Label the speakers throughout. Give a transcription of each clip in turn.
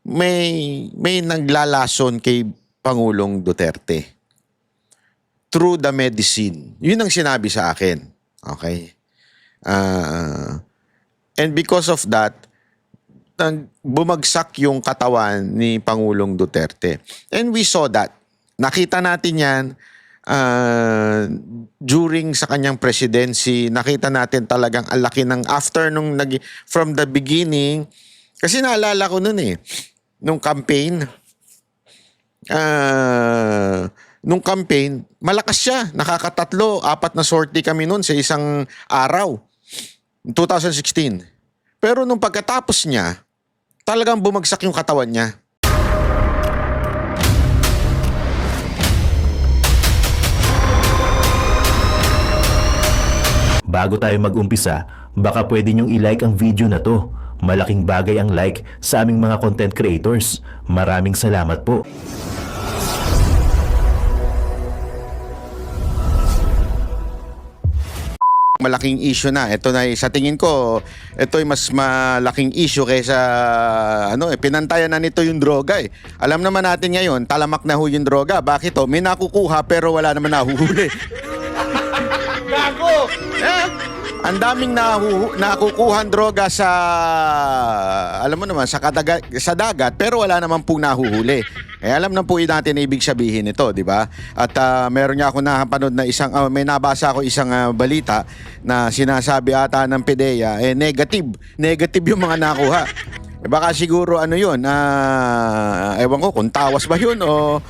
Speaker 1: may naglalason kay Pangulong Duterte through the medicine. Yun ang sinabi sa akin. Okay? And because of that, bumagsak yung katawan ni Pangulong Duterte. And we saw that. Nakita natin yan during sa kanyang presidency. Nakita natin talagang ang laki ng after from the beginning. Kasi naalala ko nun nung campaign, malakas siya. Nakakatatlo, 4 na sortie kami nun sa isang araw. 2016. Pero nung pagkatapos niya, talagang bumagsak yung katawan niya.
Speaker 2: Bago tayo mag-umpisa, baka pwede nyong i-like ang video na to. Malaking bagay ang like sa aming mga content creators. Maraming salamat po.
Speaker 1: Malaking issue na. Ito na sa tingin ko, ito ay mas malaking issue kaysa pinantayan na nito yung droga . Alam naman natin ngayon, talamak na ho yung droga. Bakit to? May nakukuha pero wala naman nahuhuli. Gago! Ang daming nakukuhan droga sa sa dagat pero wala naman pong nahuhuli. Alam na po natin na ibig sabihin nito, di ba? At meron nga ako napanood na may nabasa ako isang balita na sinasabi ata ng PDEA, negative yung mga nakuha. Baka siguro yun, ewan ko kung tawas ba yun o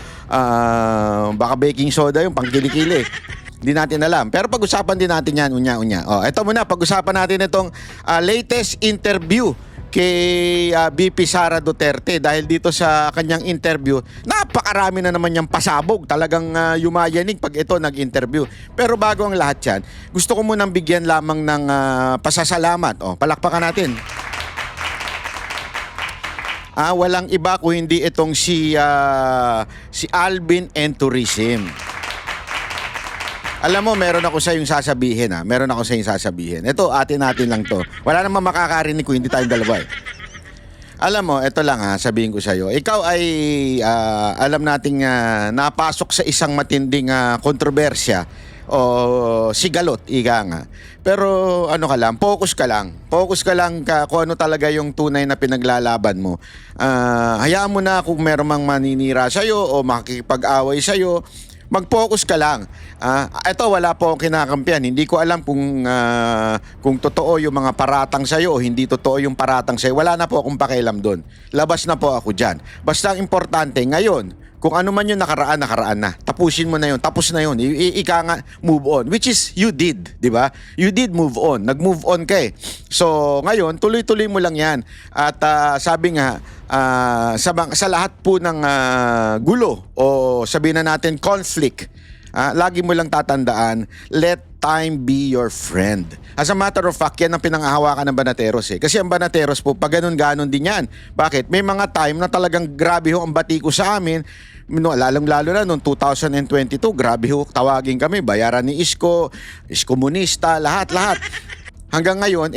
Speaker 1: baka baking soda yung pang kilikili. Hindi natin alam. Pero pag-usapan din natin yan, unya-unya. Ito muna, pag-usapan natin itong latest interview kay VP Sara Duterte. Dahil dito sa kanyang interview, napakarami na naman niyang pasabog. Talagang yumayanig pag ito nag-interview. Pero bago ang lahat yan, gusto ko munang bigyan lamang ng pasasalamat. Palakpakan natin. Walang iba kung hindi itong si Alvin and Tourism. Alam mo, meron ako sa yung sasabihin Meron ako sa yung sasabihin. Ito, atin lang to. Wala namang makakarinig ko, hindi tayong dalawa Alam mo, ito lang sabihin ko sa iyo. Ikaw ay alam nating napasok sa isang matinding kontrobersya o sigalot, ika nga. Pero focus ka lang. Focus ka lang kung ano talaga yung tunay na pinaglalaban mo. Hayaan mo na kung meron mang maninira sa iyo o makikipag-away sa iyo. Mag-focus ka lang. Ito, wala po akong kinakampihan. Hindi ko alam kung totoo yung mga paratang sa'yo o hindi totoo yung paratang sa'yo. Wala na po akong pakialam doon. Labas na po ako dyan. Basta ang importante, ngayon, kung ano man yung nakaraan na. Tapusin mo na yun. Tapos na yun. Ika nga, move on. Which is, you did. Di ba? You did move on. Nag-move on ka So, ngayon, tuloy-tuloy mo lang yan. At sabi nga, sa lahat po ng gulo o sabihin na natin conflict, lagi mo lang tatandaan, let time be your friend. As a matter of fact, yan ang pinanghahawakan ng Banateros Kasi ang Banateros po, pag ganun-ganon din yan. Bakit? May mga time na talagang grabe ho ang bati ko sa amin. Lalong-lalo na noong 2022, grabe ho, tawagin kami, bayaran ni Isko Komunista, lahat. Hanggang ngayon,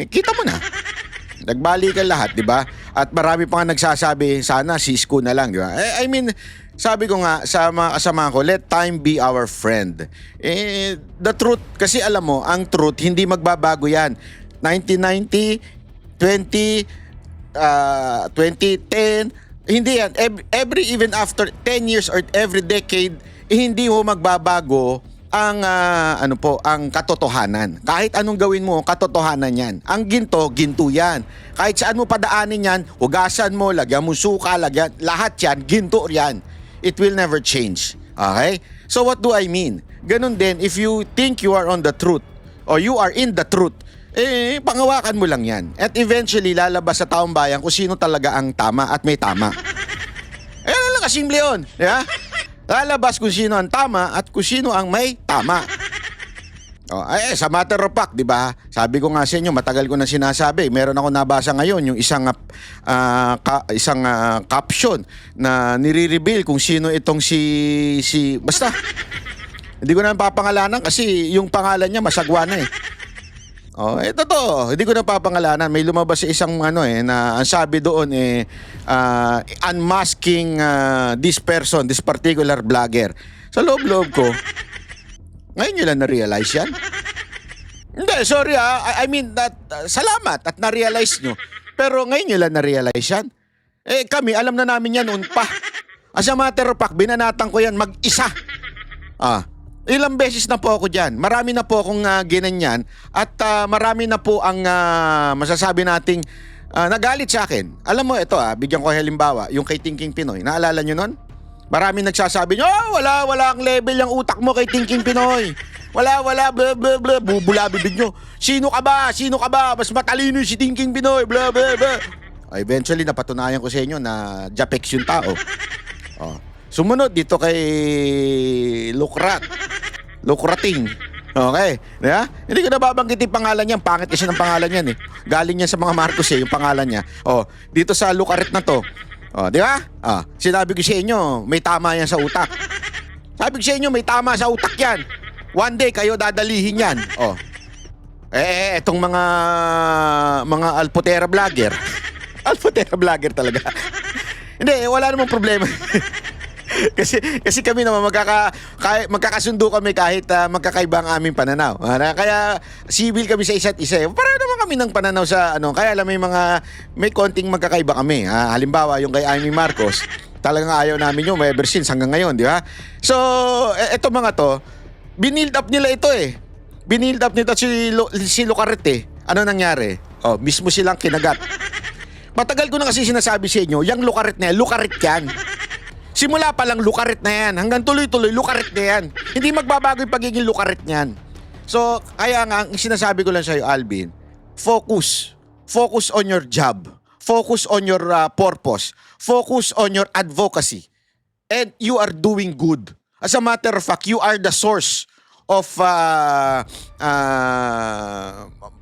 Speaker 1: kita mo na. Nagbalikan lahat, di ba? At marami pa nga nagsasabi, sana si Isko na lang, di ba? I mean, sabi ko nga sa mga kasama ko, let time be our friend. The truth, kasi alam mo, ang truth, hindi magbabago yan. 1990, 2010, hindi yan. Even after 10 years or every decade, hindi mo magbabago ang ang katotohanan. Kahit anong gawin mo, katotohanan yan. Ang ginto yan. Kahit saan mo padaanin yan, hugasan mo, lagyan mo suka, lahat yan, ginto yan. It will never change. Okay? So what do I mean? Ganun din, if you think you are on the truth or you are in the truth, pangawakan mo lang yan. At eventually, lalabas sa taong bayan kung sino talaga ang tama at may tama. Lang kasimple yun. Yeah? Lalabas kung sino ang tama at kung sino ang may tama. Sa matter of fact, di ba? Sabi ko nga sa inyo, matagal ko na sinasabi. Meron ako nabasa ngayon, yung isang caption na nire-reveal kung sino itong basta, hindi ko na papangalanan kasi yung pangalan niya masagwa na Oh, totoo. Hindi ko na papangalanan. May lumabas sa isang na ang sabi doon unmasking this person, this particular vlogger. Sa loob-loob ko, ngayon nyo lang na-realize yan? Hindi, sorry I mean, salamat at na-realize nyo. Pero ngayon nyo lang na-realize yan. Kami, alam na namin yan noon pa. As a matter of fact, binanatan ko yan mag-isa. Ilang beses na po ako dyan. Marami na po akong ginanyan. At marami na po ang masasabi nating nagalit sa akin. Alam mo, ito bigyan ko halimbawa. Yung kay Thinking Pinoy. Naalala nyo nun? Marami nagsasabi nyo, wala ang level yung utak mo kay Thinking Pinoy. Wala, blah, blah, blah. Bubula bibig nyo. Sino ka ba? Mas matalino si Thinking Pinoy, blah, blah, blah. Eventually, napatunayan ko sa inyo na Japex yung tao. Sumunod dito kay Lucrating. Okay. Yeah? Hindi ko nababanggit yung pangalan niya. Pangit kasi ng pangalan niyan Galing niya sa mga Marcos yung pangalan niya. Dito sa Lucaret na to. Di ba? Sinabi ko sa inyo, may tama yan sa utak. Sabi ko sa inyo, may tama sa utak yan. One day, kayo dadalihin yan. Etong mga alputera vlogger. Alputera vlogger talaga. Hindi, wala namang problema. kasi kami naman magkakasundo kami kahit magkakaiba ang aming pananaw. Kaya civil kami sa isa't isa. Para naman kami ng pananaw sa kaya alam may konting magkakaiba kami. Halimbawa yung kay Amy Marcos, talagang ayaw namin yun ever since hanggang ngayon, di ba? So, eto mga to, binild up nila ito Binild up nito si Lucaret Ano nangyari? Mismo silang kinagat. Matagal ko na kasi sinasabi sa inyo, yung Lucaret na yan, Lucaret yan. Simula pa lang Lucaret na yan. Hanggang tuloy-tuloy, Lucaret na yan. Hindi magbabago yung pagiging Lucaret niyan. So, kaya nga, ang sinasabi ko lang sa'yo, Alvin, focus. Focus on your job. Focus on your purpose. Focus on your advocacy. And you are doing good. As a matter of fact, you are the source of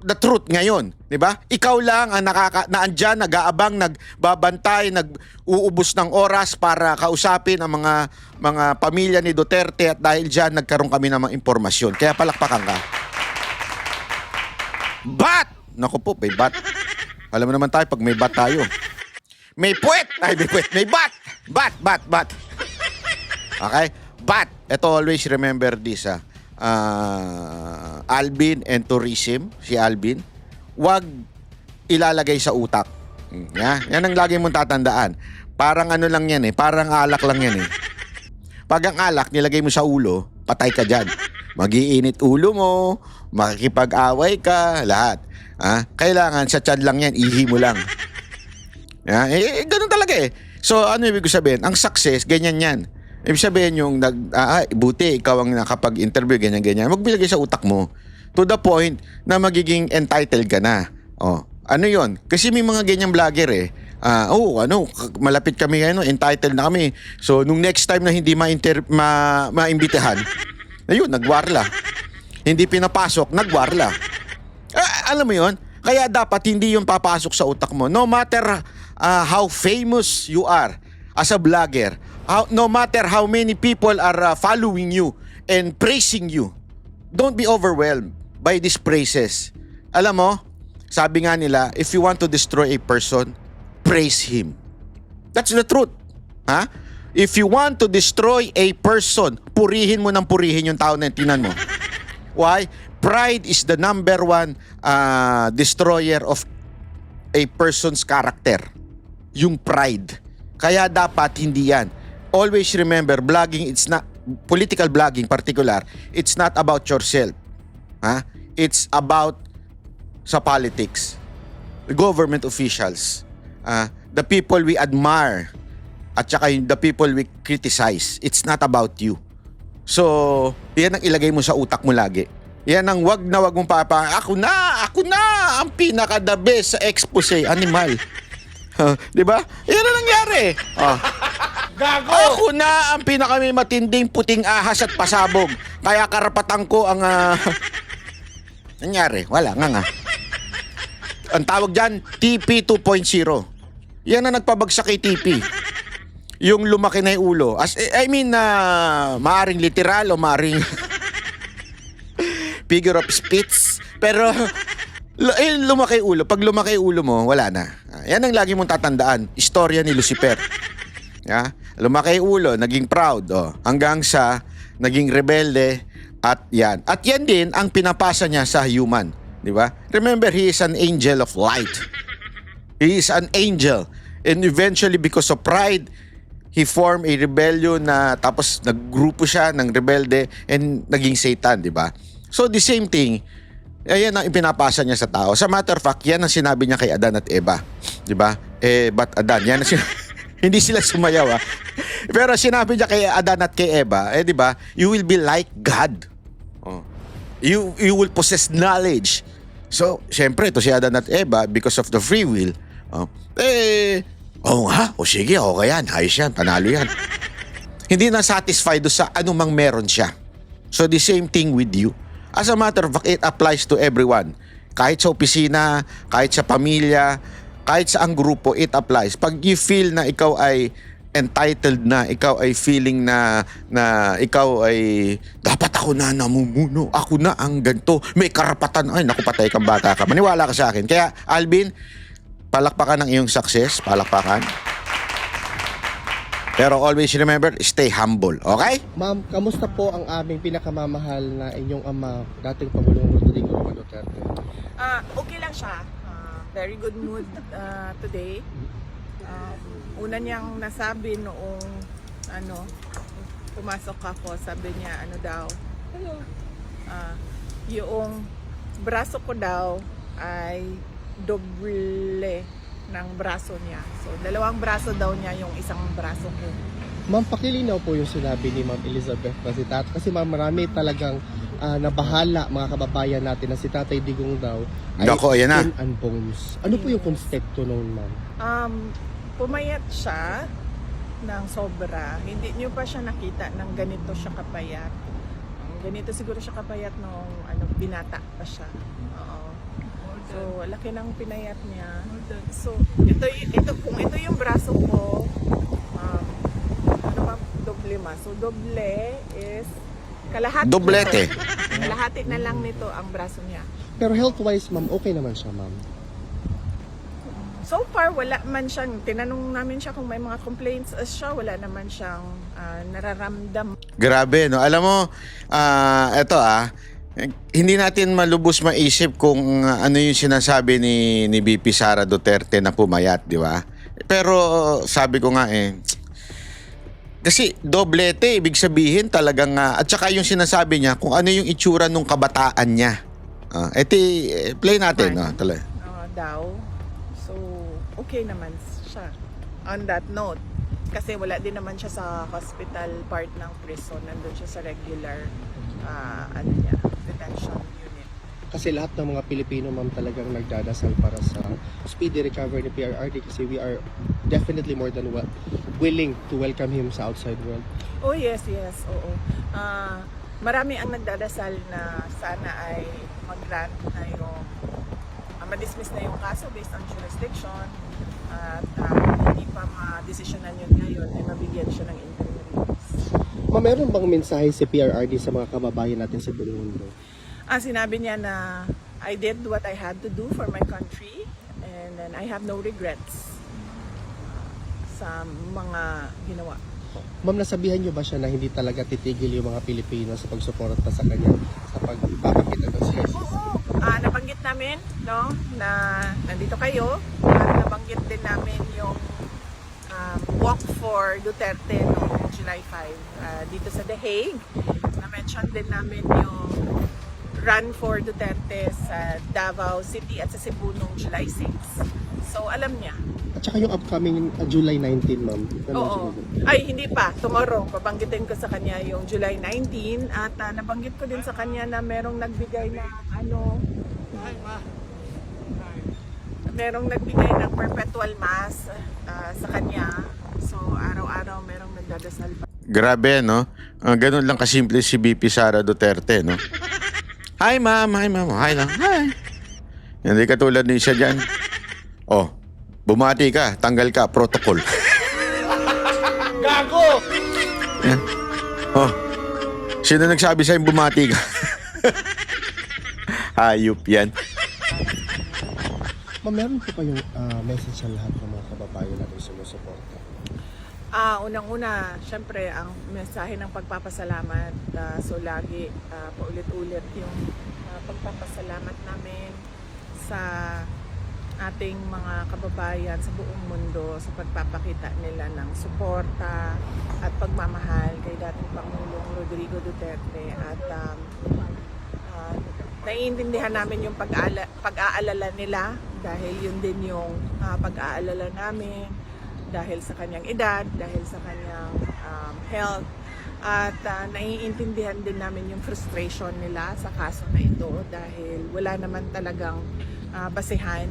Speaker 1: the truth ngayon, 'di ba? Ikaw lang ang naandyan, nag-aabang, nagbabantay, nag-uubos ng oras para kausapin ang mga pamilya ni Duterte at dahil diyan nagkaroon kami ng mga impormasyon. Kaya palakpakan ka. Bat! Naku po, may bat. Alam mo naman tayo pag may bat tayo. May puwet! May bat! Bat! Okay? But, ito always remember this Alvin and tourism, si Alvin, wag ilalagay sa utak. Yan ang lagi mong tatandaan. Parang lang yan parang alak lang yan Pag ang alak nilagay mo sa ulo, patay ka dyan. Mag-iinit ulo mo, makikipag-away ka, lahat. Kailangan sa tiyan lang yan, ihi mo lang. Ganun talaga So ano ibig sabihin? Ang success, ganyan yan. Ibig sabihin yung buti ikaw ang nakapag-interview, ganyan. Magbigay sa utak mo to the point na magiging entitled ka na. Ano yon? Kasi may mga ganyang vlogger malapit kami entitled na kami. So nung next time na hindi maimbitahan, ayun, nagwarla. Hindi pinapasok, nagwarla. Alam mo yon? Kaya dapat hindi yung papasok sa utak mo. No matter how famous you are as a vlogger, no matter how many people are following you and praising you, don't be overwhelmed by these praises. Alam mo, sabi nga nila, if you want to destroy a person, praise him. That's the truth. If you want to destroy a person, purihin mo ng purihin yung tao na tinan mo. Why? Pride is the number one destroyer of a person's character. Yung pride. Kaya dapat hindi yan. Always remember, blogging, it's not, political blogging particular, it's not about yourself. It's about sa politics. Government officials. The people we admire at saka the people we criticize. It's not about you. So, yan ang ilagay mo sa utak mo lagi. Yan ang wag mong ako na ang pinaka-the best sa expose, animal. Di ba? Yan ang nangyari. Gago! Ako na ang pinaka-may matinding puting ahas at pasabog. Kaya karapatan ko ang nangyari. Wala nga. Ang tawag dyan, TP 2.0. Yan ang nagpabagsak kay TP. Yung lumaki na yung ulo. Maaring literal o maaring figure of speech. Pero Lumaki ulo. Pag lumaki ulo mo, wala na. Yan ang lagi mong tatandaan. Istorya ni Lucifer. Yeah? Lumaki ulo, naging proud. Hanggang sa naging rebelde. At yan. At yan din ang pinapasa niya sa human. Di ba? Remember, he is an angel of light. He is an angel. And eventually, because of pride, he formed a rebellion na tapos naggrupo siya ng rebelde and naging Satan, di ba? So the same thing, ayan ang ipinapasa niya sa tao. Sa matter of fact, yan ang sinabi niya kay Adan at Eva. Di ba? But Adan, yan ang hindi sila sumayaw, ha? Pero sinabi niya kay Adan at kay Eva, di ba? You will be like God. Oh. You will possess knowledge. So, syempre, ito si Adan at Eva, because of the free will, sige, okay yan, ayos yan, panalo yan. Hindi na satisfied do sa anumang meron siya. So the same thing with you. As a matter of fact, it applies to everyone. Kahit sa opisina, kahit sa pamilya, kahit sa ang grupo, it applies. Pag you feel na ikaw ay entitled na, ikaw ay feeling na ikaw ay dapat ako na namumuno, ako na ang ganito, may karapatan, ay naku, patay kang bata ka. Maniwala ka sa akin. Kaya Alvin, palakpakan ng iyong success, palakpakan. Pero always remember, stay humble, okay?
Speaker 3: Ma'am, kamusta po ang aming pinakamamahal na inyong ama, dating Pangulong Rodrigo Roa Duterte?
Speaker 4: Okay lang siya. Very good mood today. Una niyang nasabi noong pumasok ako, sabi niya yung braso ko daw ay doble ng braso niya. So, 2 braso daw niya yung isang braso ko.
Speaker 3: Ma'am, pakilinaw po yung sinabi ni Ma'am Elizabeth kasi ma'am, marami talagang nabahala mga kababayan natin na si Tatay Digong daw ay
Speaker 1: Dako, ayan na.
Speaker 3: skin and bones. Ano po yung konsepto noon, ma'am?
Speaker 4: Pumayat siya ng sobra. Hindi niyo pa siya nakita ng ganito siya kapayat. Ganito siguro siya kapayat nung binata pa siya. Oo. So, laki ng pinayat niya. So, ito kung ito yung braso ko, doble ma. So, doble is kalahati.
Speaker 1: Doblete.
Speaker 4: Kalahati na lang nito ang braso niya.
Speaker 3: Pero health-wise, ma'am, okay naman siya, ma'am.
Speaker 4: So far, wala man siyang, tinanong namin siya kung may mga complaints siya, wala naman siyang nararamdam.
Speaker 1: Grabe, no? Alam mo, hindi natin malubos maisip kung ano yung sinasabi ni VP Sara Duterte na pumayat, di ba? Pero sabi ko nga kasi doblete, ibig sabihin talagang, at saka yung sinasabi niya kung ano yung itsura nung kabataan niya. Play natin, no?
Speaker 4: Daw. So, okay naman siya. On that note, kasi wala din naman siya sa hospital part ng prison. Nandun siya sa regular detention unit.
Speaker 3: Kasi lahat ng mga Pilipino, ma'am, talagang nagdadasal para sa speedy recovery ni PRRD kasi we are definitely more than willing to welcome him sa outside world.
Speaker 4: Oh yes, oo. Marami ang nagdadasal na sana ay mag-grant na yung ma-dismiss na yung kaso based on jurisdiction at hindi pa ma-desisyonan yun ngayon ay mabigyan siya ng interim release.
Speaker 3: Ma'am, meron bang mensahe si PRRD sa mga kababayan natin sa buong mundo?
Speaker 4: Sinabi niya na I did what I had to do for my country and then I have no regrets sa mga ginawa ko.
Speaker 3: Ma'am, nasabihan niyo ba siya na hindi talaga titigil yung mga Pilipino sa pagsuporta sa kanya sa pagpapakita ng siya?
Speaker 4: Oo, nabanggit namin na nandito kayo. Nabanggit din namin yung walk for Duterte noong July 5 dito sa The Hague. Na-mention din namin yung run for Duterte sa Davao City at sa Cebu noong July 6. So, alam niya.
Speaker 3: At saka yung upcoming July 19, ma'am.
Speaker 4: Oo. Ay, hindi pa. Tomorrow, babanggitin ko sa kanya yung July 19 at nabanggit ko din sa kanya na merong nagbigay na merong nagbigay ng perpetual mass sa kanya. So, araw-araw merong nagdadasal pa.
Speaker 1: Grabe, no? Ganun lang kasimple si VP Sara Duterte, no? Hi, ma'am. Hi lang. Hi. Hindi katulad ni siya dyan. Oh, bumati ka, tanggal ka, protocol.
Speaker 3: Gago!
Speaker 1: Yan. Oh, sino nagsabi sa'yo bumati ka? Hayop yan.
Speaker 3: Ma'am, meron po kayong message sa lahat ng mga kababayan natin sumusuporta?
Speaker 4: Unang-una, syempre, ang mensahe ng pagpapasalamat. So, lagi paulit-ulit yung pagpapasalamat namin sa ating mga kababayan sa buong mundo sa pagpapakita nila ng suporta at pagmamahal kay dating Pangulong Rodrigo Duterte. At naiintindihan namin yung pag-aalala nila dahil yun din yung pag-aalala namin dahil sa kanyang edad, dahil sa kanyang health. At naiintindihan din namin yung frustration nila sa kaso na ito dahil wala naman talagang basehan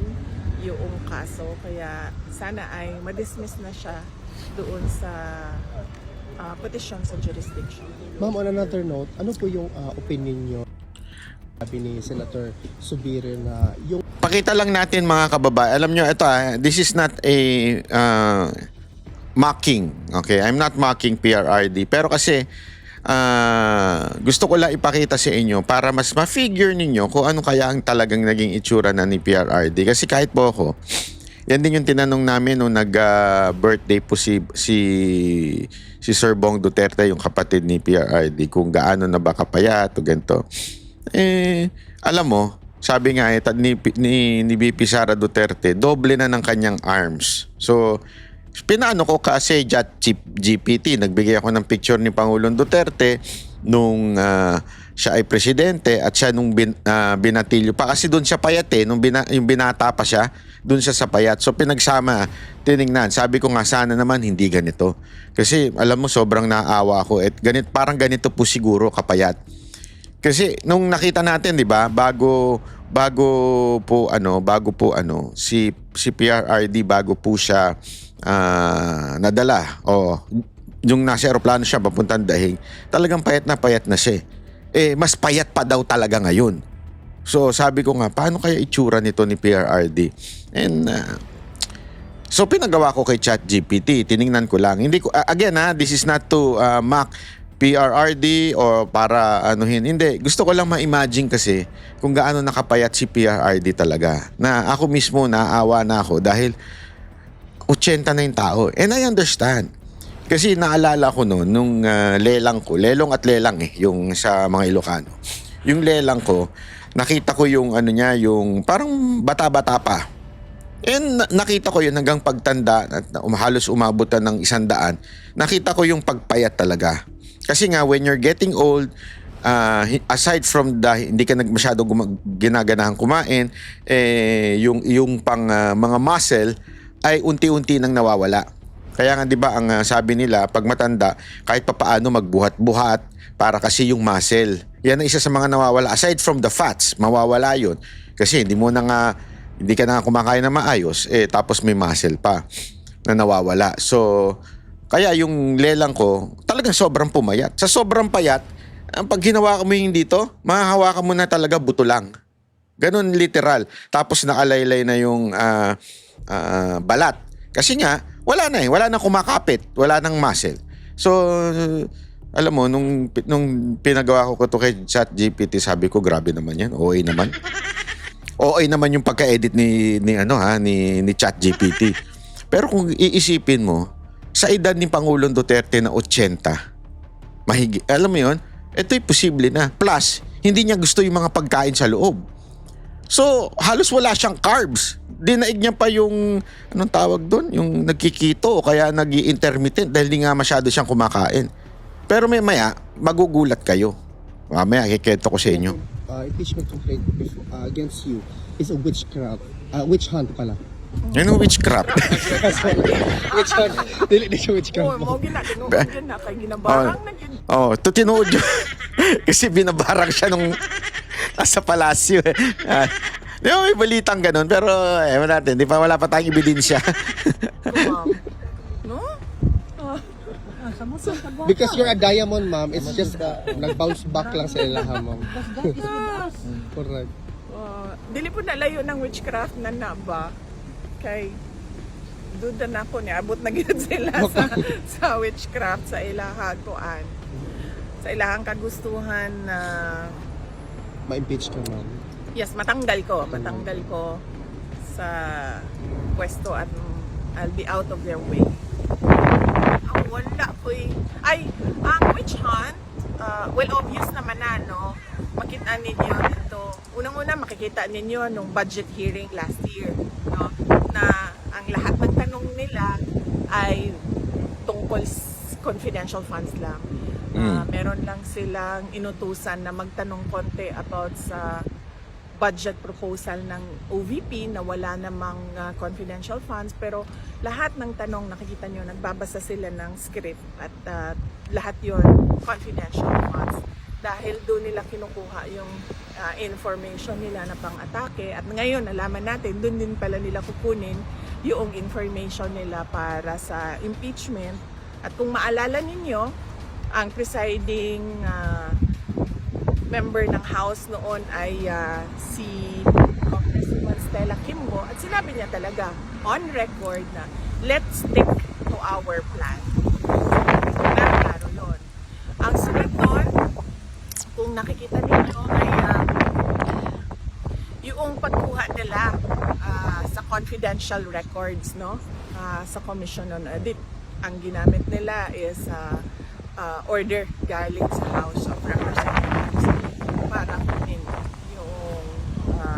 Speaker 4: yung kaso. Kaya sana ay ma-dismiss na siya doon sa petition sa jurisdiction.
Speaker 3: Ma'am, on another note, ano po yung opinion nyo? Sabi ni Senator Zubiri na yung
Speaker 1: Pakita lang natin mga kababayan. Alam nyo, ito this is not a mocking. Okay? I'm not mocking PRRD. Pero kasi gusto ko lang ipakita sa inyo para mas ma-figure ninyo kung ano kaya ang talagang naging itsura na ni PRRD. Kasi kahit po ako, yan din yung tinanong namin nung nag-birthday po si Sir Bong Duterte, yung kapatid ni PRRD, kung gaano na ba kapayat o ganito. Alam mo, sabi nga ni VP Sara Duterte, doble na ng kanyang arms. So, pinaano ko kasi GPT, nagbigay ako ng picture ni Pangulong Duterte nung siya ay presidente at siya nung binatilyo pa. Kasi doon siya payat yung binata pa siya, doon siya sa payat. So pinagsama, tiningnan. Sabi ko nga sana naman hindi ganito. Kasi alam mo sobrang naawa ako. Parang ganito po siguro kapayat. Kasi nung nakita natin, 'di ba, bago po si PRRD bago po siya nadala yung nasa eroplano siya papuntang Dahig, talagang payat na siya. Mas payat pa daw talaga ngayon. So sabi ko nga, paano kaya itsura nito ni PRRD? And so pinagawa ko kay ChatGPT, tiningnan ko lang. Hindi ko again this is not to mock PRRD or para anuhin. Hindi. Gusto ko lang ma-imagine kasi kung gaano nakapayat si PRRD talaga. Na ako mismo naawa na ako dahil 80 na yung tao. And I understand. Kasi naalala ko noon nung lelang ko. Lelong at lelang yung sa mga Ilocano. Yung lelang ko, nakita ko yung yung parang bata-bata pa. And nakita ko yun hanggang pagtanda at halos umabot na ng 100. Nakita ko yung pagpayat talaga. Kasi nga, when you're getting old, aside from hindi ka masyado ginaganahan kumain, yung pang mga muscle ay unti-unti nang nawawala. Kaya nga 'di ba ang sabi nila, pag matanda, kahit papaano magbuhat-buhat para kasi yung muscle. Yan ang isa sa mga nawawala. Aside from the fats, mawawala yun. Kasi hindi ka na kumakain na maayos, tapos may muscle pa na nawawala. So, kaya yung lelang ko, talagang sobrang pumayat. Sa sobrang payat, pag ginawa mo yung dito, mahahawakan mo na talaga buto lang. Ganun literal. Tapos nakalaylay na yung balat. Kasi nga, wala na kumakapit. Wala nang muscle. So, alam mo, nung pinagawa ko to kay ChatGPT, sabi ko, grabe naman yan. OA naman. OA naman yung pagka-edit ni ChatGPT. Pero kung iisipin mo, sa edad ni Pangulong Duterte na 80, alam mo yun, ito'y posible na. Plus, hindi niya gusto yung mga pagkain sa loob. So, halos wala siyang carbs. Dinaig niya pa yung, anong tawag doon? Yung nagkikito o kaya nag-i-intermittent dahil di nga masyado siyang kumakain. Pero maya, magugulat kayo. Mamaya, kikento ko sa inyo.
Speaker 3: Impeachment complaint against you is a witchcraft. Witch hunt pala.
Speaker 1: Ano witchcraft?
Speaker 3: Witch hunt. Dili siya witchcraft.
Speaker 4: Mo ginabarang na kay ginabarang na yun.
Speaker 1: Tinood yun. Kasi binabarang siya nung nasa palasyo. Di ba may balitang ganun? Pero wala pa tayong ebidensya.
Speaker 4: No?
Speaker 3: Because you're a diamond, ma'am. It's just nag-bounce back lang sa ilaha, ma'am. Correct.
Speaker 4: Dili po nalayo ng witchcraft na ba? Kay duda na ko niya abot na gyud sila sa witchcraft sa ilahang tuan. Sa ilahang kagustuhan na
Speaker 3: Ma-impeach ka, ma'am.
Speaker 4: yes, matanggal ko sa pwesto at I'll be out of their way. Wala po eh. Ay, ang witch hunt, well, obvious naman na, no? Makita ninyo dito. Unang-una, makikita ninyo nung budget hearing last year, no? Na ang lahat ng tanong nila ay tungkol confidential funds lang. Meron lang silang inutusan na magtanong konti about sa budget proposal ng OVP na wala namang confidential funds, pero lahat ng tanong nakikita nyo, nagbabasa sila ng script at lahat yon confidential funds dahil doon nila kinukuha yung information nila na pang-atake at ngayon nalaman natin doon din pala nila kukunin yung information nila para sa impeachment. At kung maalala ninyo, ang presiding member ng House noon ay si Congresswoman Stella Kimbo at sinabi niya talaga on record na let's stick to our plan. Klaro yun. Ang sunod nun, kung nakikita ninyo ay yung pagkuha nila sa confidential records, no, sa Commission on Audit, ang ginamit nila is order galing sa House of Representatives para kunin yung mga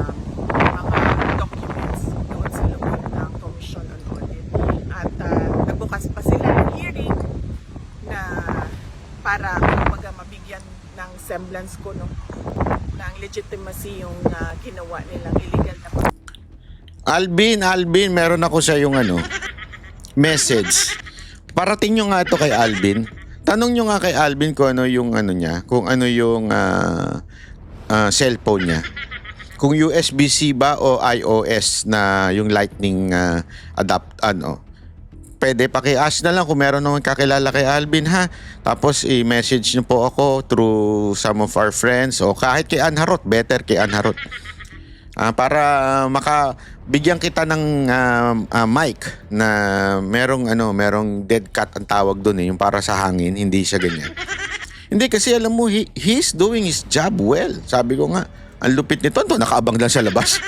Speaker 4: documents doon sa loob ng Commission on Audit. At nagbukas pa sila ng hearing na para kumbaga mabigyan ng semblance ko, no, ng legitimacy yung ginawa nilang illegal na
Speaker 1: Alvin, meron ako sa yung message. Parating nyo nga ito kay Alvin. Tanong nyo nga kay Alvin kung ano yung niya, kung ano yung cellphone niya. Kung USB-C ba o iOS na yung lightning pwede paki-ask na lang kung meron naman kakilala kay Alvin, ha. Tapos i-message nyo po ako through some of our friends o kahit kay Ann Harot, better kay Ann Harot. Para makabigyan kita ng mic na merong dead cat ang tawag doon, yung para sa hangin, hindi siya ganyan. Hindi kasi alam mo, he's doing his job well. Sabi ko nga, ang lupit nito, nakaabang lang sa labas.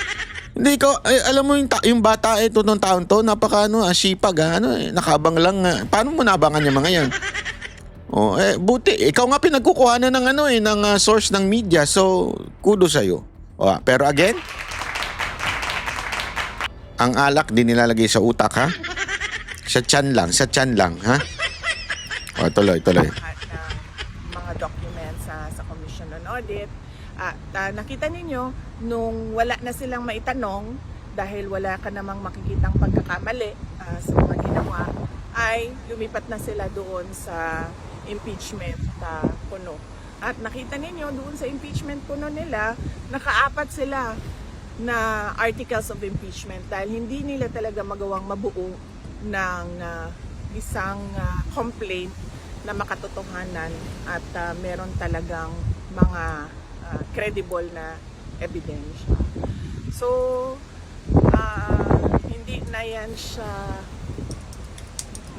Speaker 1: Hindi ko, alam mo yung bata ito nung taon to, napaka sipag, nakaabang lang. Paano mo naabangan yung mga yan? Buti, ikaw nga pinagkukuhanan ng ng source ng media, so kudos sa'yo. Pero again, ang alak di nilalagay sa utak, ha? Sa tiyan lang, ha? Tuloy.
Speaker 4: lahat ng mga documents sa Commission on Audit. At nakita ninyo, nung wala na silang maitanong, dahil wala ka namang makikitang pagkakamali sa mga ginawa, ay lumipat na sila doon sa impeachment puno. At nakita ninyo doon sa impeachment puno nila, nakaapat sila na articles of impeachment dahil hindi nila talaga magawang mabuo ng isang complaint na makatotohanan at meron talagang mga credible na ebidensya. So, hindi na yan siya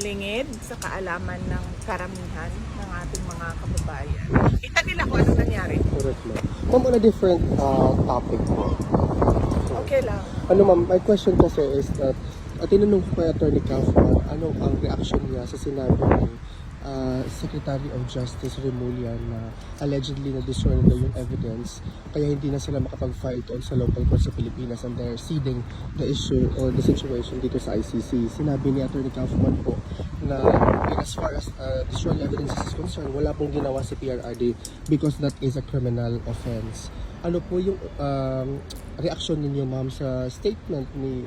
Speaker 4: lingid sa kaalaman ng karamihan ng ating mga kababayan. Kita nila kung ano nangyari.
Speaker 3: Correct, ma'am. Ma'am, on a different topic po.
Speaker 4: Okay lang.
Speaker 3: Ma'am, my question kasi is that tinanong ko kay Attorney Kaufman ano ang reaction niya sa sinabi ng Secretary of Justice Remulla na allegedly na-destroy nila yung evidence kaya hindi na sila makapag-file doon sa local court sa Pilipinas and they're ceding the issue or the situation dito sa ICC. Sinabi ni Attorney Kaufman po na as far as destroyed evidence is concerned, wala pong ginawa si PRRD because that is a criminal offense. Ano po yung reaction ninyo, ma'am, sa statement ni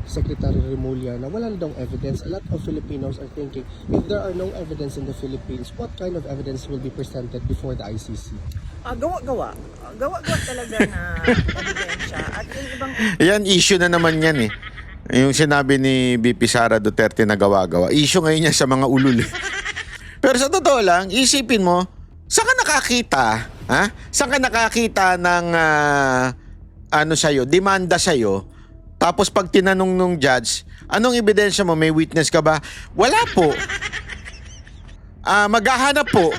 Speaker 3: Secretary Remulla na wala na daw evidence? A lot of Filipinos are thinking, if there are no evidence in the Philippines, what kind of evidence will be presented before the ICC?
Speaker 4: Gawa-gawa talaga na ebidensya. At yung ibang
Speaker 1: Yan, issue na naman yan, eh. Yung sinabi ni BP Sara Duterte na gawa-gawa. Issue ngayon niya sa mga ulul. Pero sa totoo lang, isipin mo, saan ka nakakita? Ha? Saan ka nakakita ng sa'yo, demanda sa'yo? Tapos pag tinanong nung judge, anong ebidensya mo? May witness ka ba? Wala po. Maghahanap po.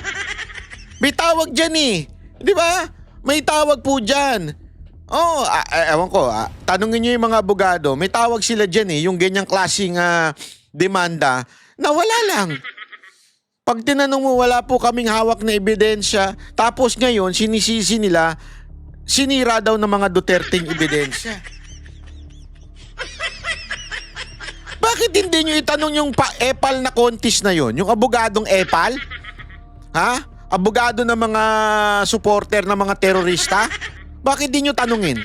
Speaker 1: May tawag dyan, eh. Di ba? May tawag po dyan. Oh, ewan ko, tanungin nyo yung mga abogado, may tawag sila dyan yung ganyang klaseng demanda na wala lang. Pag tinanong mo, wala po kaming hawak na ebidensya, tapos ngayon, sinisisi nila, sinira daw ng mga Duterteng ebidensya. Bakit hindi nyo itanong yung EPAL na contest na yon, yung abogadong EPAL? Ha? Abogado ng mga supporter ng mga terorista? Bakit di nyo tanungin?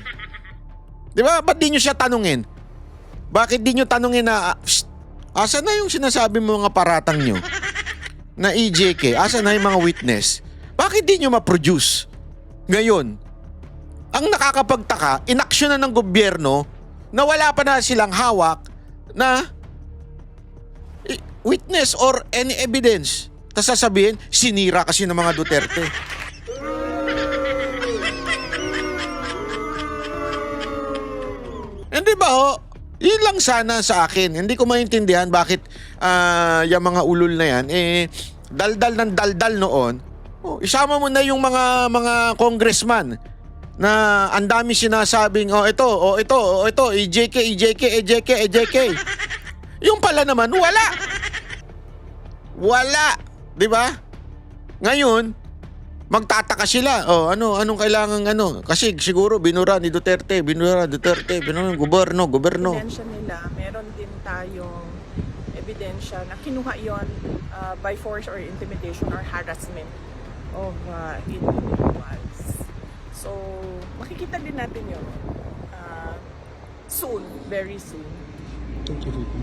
Speaker 1: Di ba? Ba't di nyo siya tanungin? Bakit di nyo tanungin na, asa na yung sinasabi mo mga paratang nyo? Na EJK, asa na yung mga witness? Bakit di nyo ma-produce? Ngayon, ang nakakapagtaka, inaksyonan ng gobyerno na wala pa na silang hawak na witness or any evidence. Tapos sasabihin, sinira kasi ng mga Duterte. Hindi ba yun lang sana sa akin. Hindi ko maintindihan bakit yung mga ulol na yan, daldal ng daldal noon. Isama mo na yung mga congressman na ang dami sinasabing, ito, EJK. Yung pala naman, wala. Di ba? Ngayon, magtataka sila. Anong kailangan Kasi siguro binura ni Duterte, gobyerno.
Speaker 4: Ebidensya nila, meron din tayong ebidensya na kinuha yon by force or intimidation or harassment of individuals. So, makikita din natin yun soon, very soon.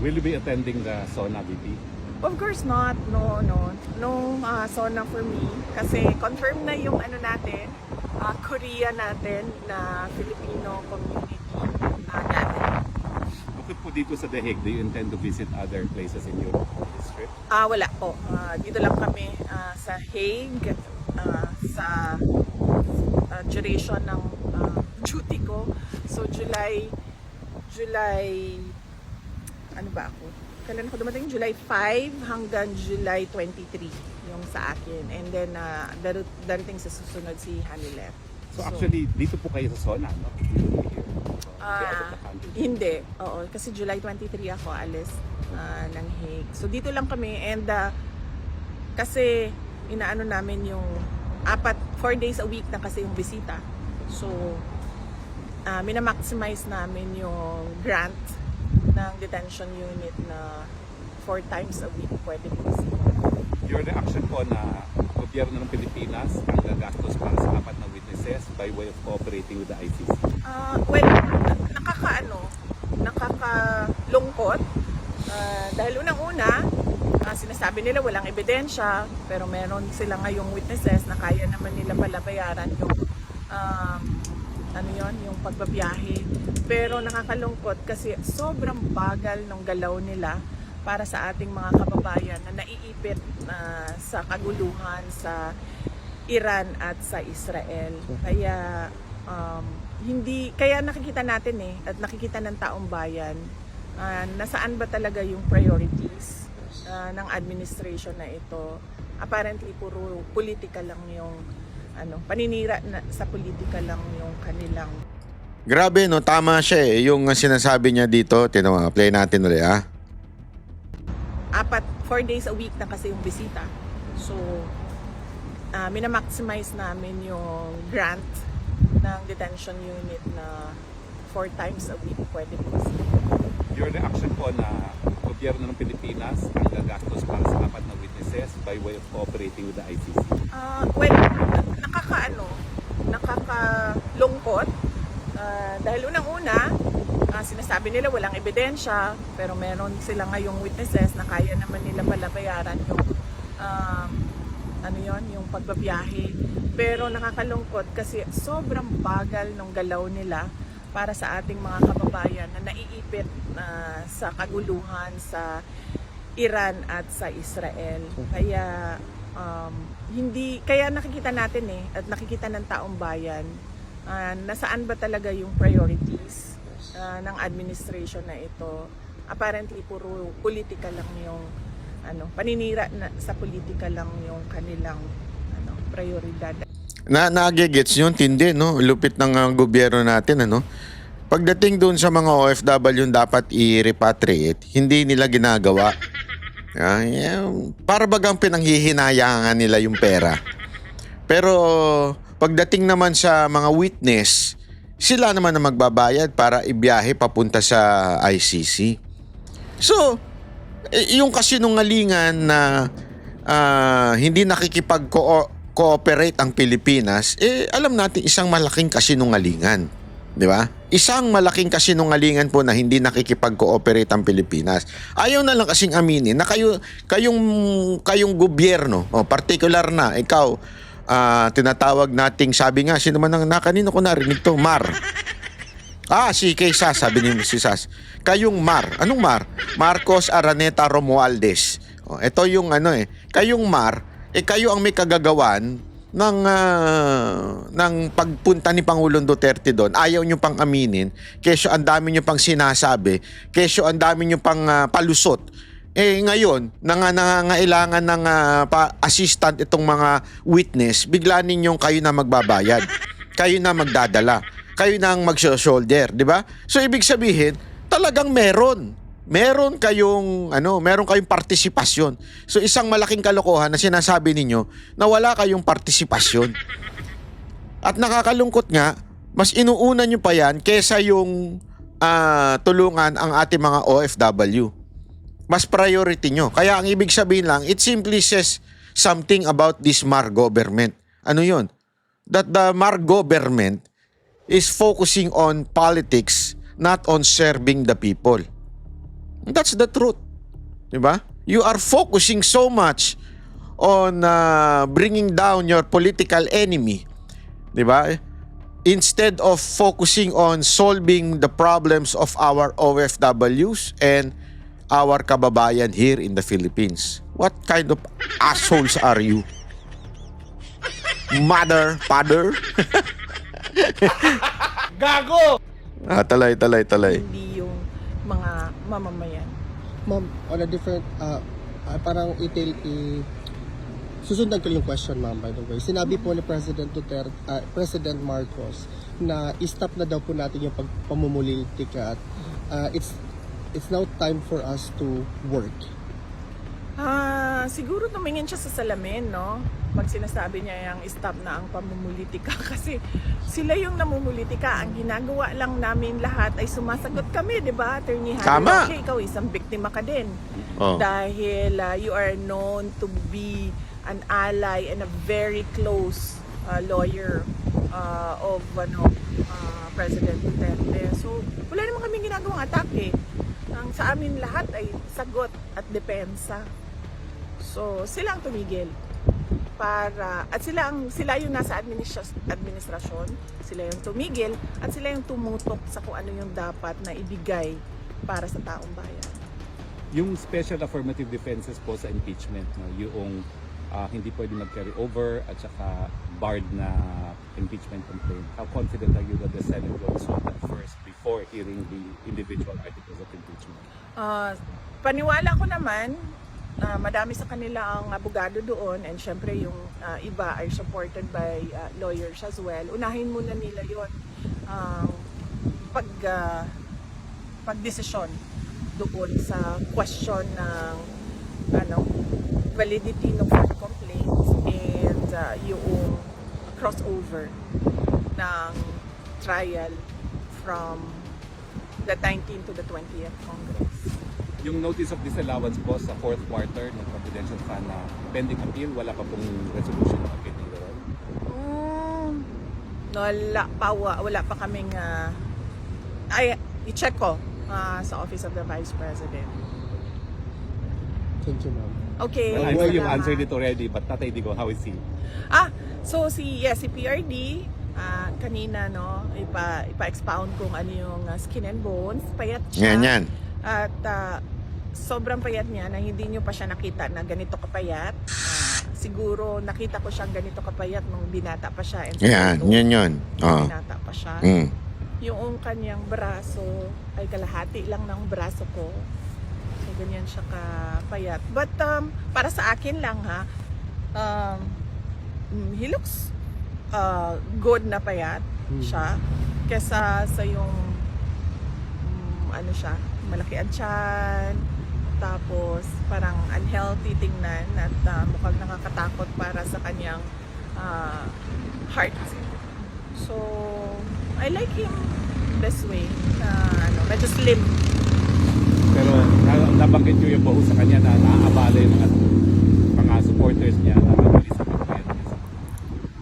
Speaker 5: Will you be attending the SONA VP?
Speaker 4: Of course not. No SONA for me. Kasi confirm na yung natin, Korea natin na Filipino community natin.
Speaker 5: Bukod po dito sa The Hague, do you intend to visit other places in Europe on this trip?
Speaker 4: Wala po. Dito lang kami sa Hague sa duration ng duty ko. So July ano ba ako? Kailan ako dumating? July 5 hanggang July 23 yung sa akin. And then, darating sa susunod si Hanilet.
Speaker 5: So actually, dito po kayo sa SONA, no?
Speaker 4: Hindi. Oo. Kasi July 23 ako alis ng Hague. So dito lang kami. And kasi inaano namin yung 4 days a week na kasi yung bisita. So, minamaximize namin yung grant ng detention unit na 4 times a week pwede po bisita.
Speaker 5: Your reaction po na gobyerno ng Pilipinas ang gagastos para sa 4 na witnesses by way of cooperating with the ICC?
Speaker 4: Well, nakakalungkot. Dahil unang-una, sinasabi nila walang ebidensya, pero meron sila ngayong witnesses na kaya naman nila pala bayaran yung yung pagbabiyahe. Pero nakakalungkot kasi sobrang bagal ng galaw nila para sa ating mga kababayan na naiipit sa kaguluhan sa Iran at sa Israel. Kaya kaya nakikita natin at nakikita ng taong bayan nasaan ba talaga yung priorities ng administration na ito. Apparently puro politika lang yung paninira sa politika lang yung kanilang.
Speaker 1: Grabe, no? Tama siya yung sinasabi niya dito. Play natin ulit,
Speaker 4: 4 days a week na kasi yung bisita. So, minamaximize namin yung grant ng detention unit na 4 times a week pwede po bisita.
Speaker 5: Your reaction po na gobyerno ng Pilipinas ang gagastos para sa 4 na witnesses by way of cooperating with the ICC?
Speaker 4: Well, nakakalungkot. Dahil unang-una, sinasabi nila walang ebidensya, pero meron sila ngayong witnesses na kaya naman nila pala bayaran yung yung pagbabiyahe. Pero nakakalungkot kasi sobrang bagal ng galaw nila para sa ating mga kababayan na naiipit sa kaguluhan sa Iran at sa Israel. Kaya kaya nakikita natin at nakikita ng taong bayan nasaan ba talaga yung priorities ng administration na ito. Apparently puro politika lang yung paninira sa politika lang yung kanilang prioridad.
Speaker 1: Nagigets yun, tindi, no? Lupit ng gobyerno natin, ano? Pagdating doon sa mga OFW yung dapat i-repatriate, hindi nila ginagawa. Para bagang pinanghihinayangan nila yung pera. Pero pagdating naman sa mga witness, sila naman na magbabayad para ibiyahe papunta sa ICC. So, yung kasinungalingan na hindi nakikipag-cooperate ang Pilipinas, alam natin isang malaking kasinungalingan. Di ba? Isang malaking kasinungalingan po na hindi nakikipag-cooperate ang Pilipinas. Ayaw na lang kasing aminin na kayong gobyerno, particular na, ikaw, tinatawag nating, sabi nga, sino man ang kanino ko narinig to? Mar. Si kay Sas, sabi ni si Sas. Kayong Mar. Anong Mar? Marcos Araneta Romualdez. Ito yung kayong Mar, kayo ang may kagagawan ng pagpunta ni Pangulong Duterte doon. Ayaw nyo pang aminin, kesyo ang dami nyo pang sinasabi, kesyo ang dami nyo pang palusot. Ngayon, nangangailangan ng assistant itong mga witness, bigla ninyong kayo na magbabayad, kayo na magdadala, kayo na ang mag-shoulder, di ba? So ibig sabihin, talagang meron kayong partisipasyon. So isang malaking kalokohan na sinasabi ninyo na wala kayong partisipasyon. At nakakalungkot nga, mas inuuna nyo pa yan kesa yung tulungan ang ating mga OFW. Mas priority nyo. Kaya ang ibig sabihin lang, it simply says something about this Mar government. Ano yun? That the Mar government is focusing on politics, not on serving the people. That's the truth. Diba? You are focusing so much on bringing down your political enemy. Diba? Instead of focusing on solving the problems of our OFWs and our kababayan here in the Philippines. What kind of assholes are you? Mother, father?
Speaker 5: Gago!
Speaker 1: Talay.
Speaker 4: Hindi yung mga mamamayan.
Speaker 3: Ma'am, on a different, parang susundan ko yung question, ma'am, by the way. Sinabi po ni President President Marcos na i-stop na daw po natin yung pamumulitika at it's now time for us to work.
Speaker 4: Siguro tumingin siya sa salamin, no? Pag sinasabi niya yung stop na ang pamumulitika kasi sila yung namumulitika. Ang ginagawa lang namin lahat ay sumasagot kami, di ba? Attorney Harry
Speaker 1: Tama.
Speaker 4: Roque, ikaw isang biktima ka din.
Speaker 1: Oh.
Speaker 4: Dahil you are known to be an ally and a very close lawyer of President Duterte. So, wala naman kaming ginagawang atake. Ang sa amin lahat ay sagot at depensa. So, sila ang tumigil at sila yung nasa administrasyon, sila yung tumigil at sila yung tumutok sa kung ano yung dapat na ibigay para sa taong bayan.
Speaker 5: Yung special affirmative defenses po sa impeachment, no, yung hindi pwede mag-carry over at saka barred na impeachment complaint. How confident are you that the Senate will resolve that first before hearing the individual articles of impeachment?
Speaker 4: Paniwala ko naman, madami sa kanila ang abogado doon and syempre yung iba ay supported by lawyers as well. Unahin muna nila yon pagdesisyon doon sa question ng validity ng complaints and yung crossover ng trial from the 19th to the 20th Congress.
Speaker 5: Yung notice of disallowance po sa fourth quarter ng confidential fund na pending appeal, wala pa pong resolution ng appeal ni Lorel?
Speaker 4: Wala pa kaming i-check ko sa Office of the Vice President.
Speaker 3: Thank you, ma'am.
Speaker 4: Okay.
Speaker 5: Well, I know you've
Speaker 4: salamat.
Speaker 5: answered it already, but Tatay Digo, how is he?
Speaker 4: So si PRD, kanina, no, ipa-expound kung ano yung skin and bones, payat siya.
Speaker 1: Yan.
Speaker 4: At sobrang payat niya na hindi nyo pa siya nakita na ganito kapayat. Siguro nakita ko siyang ganito kapayat nung binata pa siya.
Speaker 1: Yan. Oh.
Speaker 4: Binata pa siya. Yung kanyang braso ay kalahati lang ng braso ko. So ganyan siya kapayat. But para sa akin lang he looks good na payat siya kesa sa yung ano siya, malaki ang tiyan, tapos parang unhealthy tingnan at mukhang nakakatakot para sa kanyang heart. So, I like him this way, medyo slim.
Speaker 5: Pero nabanggit nyo yung baho sa kanya na naaabala yung mga supporters niya na Elizabeth Perez.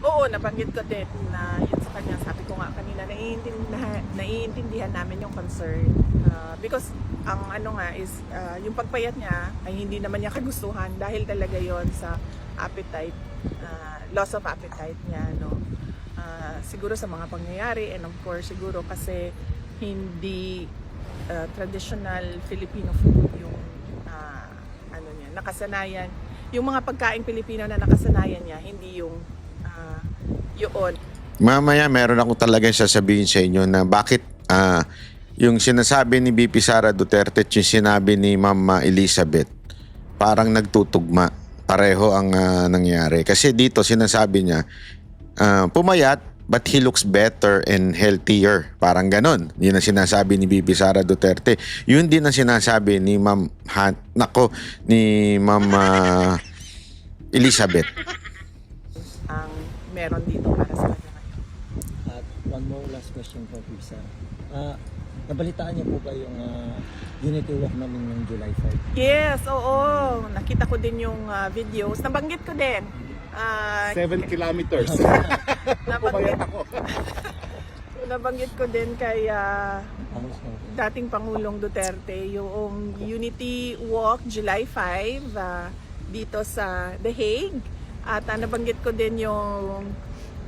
Speaker 4: Oo, nabanggit ko din na yun sa kanya. Sabi ko nga kanina, naiintindihan namin yung concern. Because ang ano nga is, yung pagpayat niya ay hindi naman niya kagustuhan dahil talaga yon sa appetite, loss of appetite niya. No? Siguro sa mga pangyayari and of course siguro kasi hindi traditional Filipino food yung ano niya, nakasanayan. Yung mga pagkain Pilipino na nakasanayan niya, hindi yung yun.
Speaker 1: Mamaya meron ako talagang sasabihin sa inyo na bakit yung sinasabi ni BP Sara Duterte at yung sinabi ni Ma'am Elizabeth parang nagtutugma. Pareho ang nangyari. Kasi dito sinasabi niya pumayat but he looks better and healthier. Parang ganon. Yun ang sinasabi ni BP Sara Duterte. Yun din ang sinasabi ni Ma'am ni Ma'am Elizabeth.
Speaker 4: Ang meron dito para sa kanya.
Speaker 6: At one more last question po, Pisa. Nabalitaan niyo po ba yung unity walk namin ng July 5?
Speaker 4: Yes, oo. Nakita ko din yung videos. Nabanggit ko din.
Speaker 5: 7 kilometers.
Speaker 4: Nabanggit,
Speaker 5: Pumayat ako.
Speaker 4: nabanggit ko din kay dating Pangulong Duterte yung Unity Walk July 5 dito sa The Hague. At nabanggit ko din yung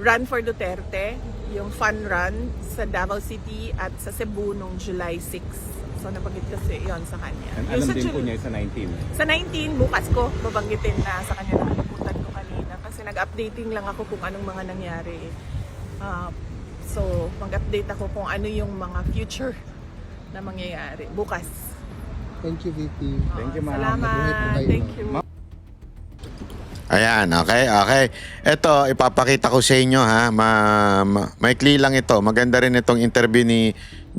Speaker 4: Run for Duterte, yung fun run sa Davao City at sa Cebu nung July 6. So nabanggit kasi yon sa kanya.
Speaker 5: And
Speaker 4: Yung
Speaker 5: alam
Speaker 4: sa
Speaker 5: din po niya sa 19.
Speaker 4: Sa 19, bukas ko babanggitin na sa kanya nakalimutan ko kanina kasi nag-updating lang ako kung anong mga nangyari. So mag-update ako kung ano yung mga future na mangyayari bukas.
Speaker 3: Thank you, VP.
Speaker 5: Thank you, ma'am.
Speaker 4: Salamat. Thank you.
Speaker 1: Ayan, okay. Ito, ipapakita ko sa inyo ha. Maikli lang ito. Maganda rin itong interview ni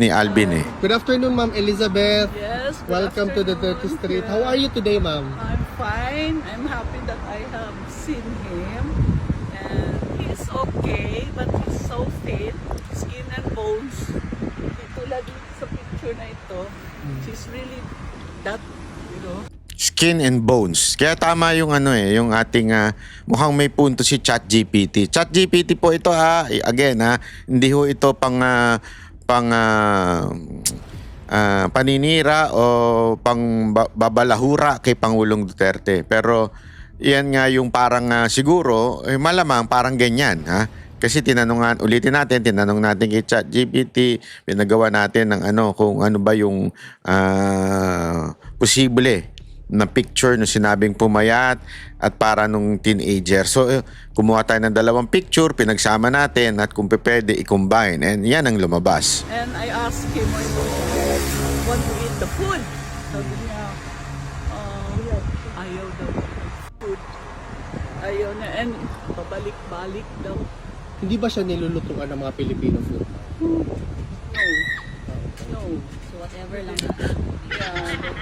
Speaker 1: Alvin eh.
Speaker 3: Good afternoon, Ma'am Elizabeth.
Speaker 7: Yes. good
Speaker 3: Welcome to the
Speaker 7: afternoon.
Speaker 3: 30th Street. How are you today, Ma'am?
Speaker 7: I'm fine. I'm happy that I have seen him. And he's okay, but he's so thin. Skin and bones. Tulad dito sa picture na ito. She's really that, you know.
Speaker 1: Skin and bones. Kaya tama yung yung ating mukhang may punto si ChatGPT. ChatGPT po ito again hindi ho ito pang paninira o pang babalahura kay Pangulong Duterte. Pero yan nga yung parang siguro malamang parang ganyan Kasi ulitin natin, tinanong natin kay ChatGPT, pinagawa natin ng kung ano ba yung posible na picture nung sinabing pumayat at para nung teenager. So, kumuha tayo ng dalawang picture, pinagsama natin at kung pwede i-combine. And yan ang lumabas.
Speaker 7: And I asked him, I want to eat the food. Sabi niya, ayaw daw food. Ayaw na. And pabalik-balik daw.
Speaker 3: Hindi ba siya nilulutuan ng mga Filipino food?
Speaker 7: No.
Speaker 8: So whatever lang.
Speaker 7: Yeah, then